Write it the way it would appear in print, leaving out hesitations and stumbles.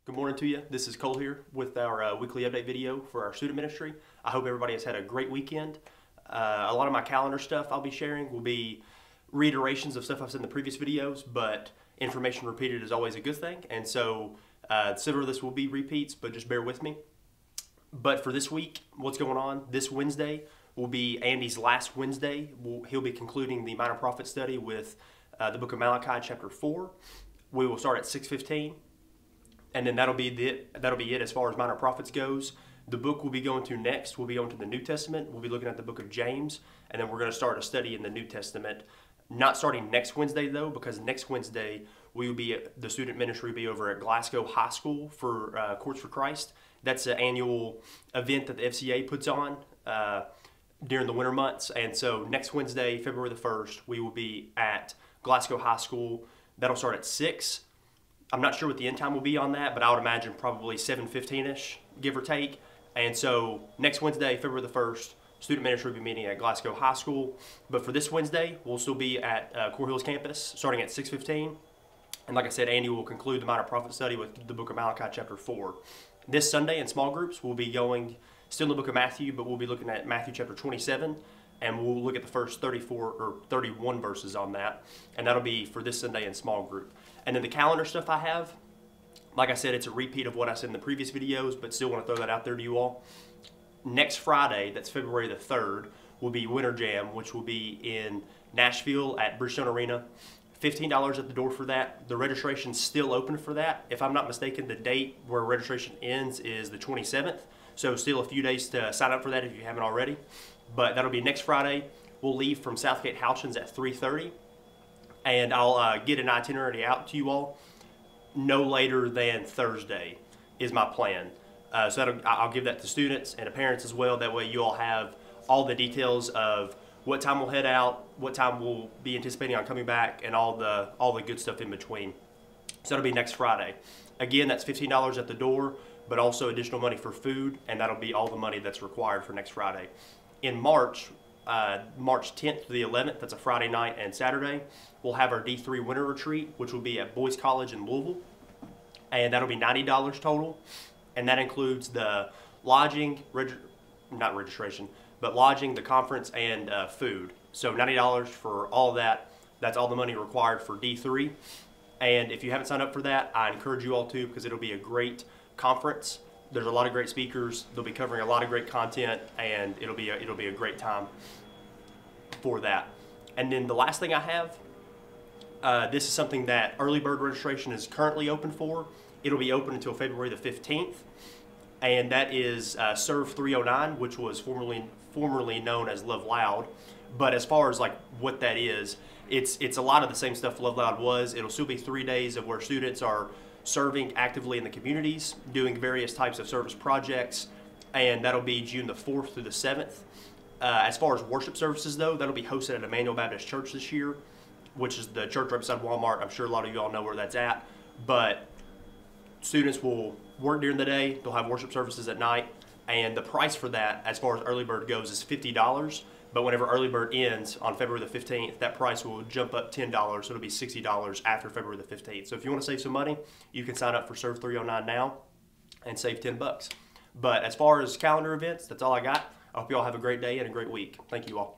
Good morning to you. This is Cole here with our weekly update video for our student ministry. I hope everybody has had a great weekend. A lot of my calendar stuff I'll be sharing will be reiterations of stuff I've said in the previous videos, but information repeated is always a good thing. And so several of this will be repeats, but just bear with me. But for this week, what's going on? This Wednesday will be Andy's last Wednesday. He'll be concluding the Minor Prophet study with the book of Malachi, chapter 4. We will start at 6:15. And then that'll be it as far as Minor Prophets goes. The book we'll be going to next, we'll be going to the New Testament. We'll be looking at the book of James, and then we're going to start a study in the New Testament. Not starting next Wednesday though, because next Wednesday the student ministry will be over at Glasgow High School for Courts for Christ. That's an annual event that the FCA puts on during the winter months. And so next Wednesday, February the 1st, we will be at Glasgow High School. That'll start at 6. I'm not sure what the end time will be on that, but I would imagine probably 7:15-ish, give or take. And so next Wednesday, February the 1st, student ministry will be meeting at Glasgow High School. But for this Wednesday, we'll still be at Core Hills campus starting at 6:15. And like I said, Andy will conclude the Minor Prophet study with the book of Malachi chapter 4. This Sunday in small groups, we'll be going still in the book of Matthew, but we'll be looking at Matthew chapter 27. And we'll look at the first 34 or 31 verses on that. And that'll be for this Sunday in small group. And then the calendar stuff I have, like I said, it's a repeat of what I said in the previous videos, but still want to throw that out there to you all. Next Friday, that's February the 3rd, will be Winter Jam, which will be in Nashville at Bridgestone Arena. $15 at the door for that. The registration's still open for that. If I'm not mistaken, the date where registration ends is the 27th. So still a few days to sign up for that if you haven't already. But that'll be next Friday. We'll leave from Southgate Houchins at 3:30. And I'll get an itinerary out to you all no later than Thursday is my plan. So I'll give that to students and to parents as well. That way you all have all the details of what time we'll head out, what time we'll be anticipating on coming back, and all the good stuff in between. So that'll be next Friday. Again, that's $15 at the door, but also additional money for food, and that'll be all the money that's required for next Friday. In March 10th to the 11th, that's a Friday night and Saturday, we'll have our D3 winter retreat, which will be at Boys College in Louisville. And that'll be $90 total. And that includes the lodging, not registration, but lodging, the conference, and food. So $90 for all of that. That's all the money required for D3. And if you haven't signed up for that, I encourage you all to, because it'll be a great conference. There's a lot of great speakers. They'll be covering a lot of great content, and it'll be a great time for that. And then the last thing I have, this is something that early bird registration is currently open for. It'll be open until February the 15th, and that is Serve 309, which was formerly known as Love Loud. But as far as like what that is, it's a lot of the same stuff Love Loud was. It'll still be 3 days of where students are serving actively in the communities, doing various types of service projects, and that'll be June the 4th through the 7th. As far as worship services though, that'll be hosted at Emmanuel Baptist Church this year, which is the church right beside Walmart. I'm sure a lot of you all know where that's at, but students will work during the day, they'll have worship services at night, and the price for that, as far as early bird goes, is $50. But whenever early bird ends on February the 15th, that price will jump up $10, so it'll be $60 after February the 15th. So if you want to save some money, you can sign up for Serve 309 now and save $10. But as far as calendar events, that's all I got. I hope you all have a great day and a great week. Thank you all.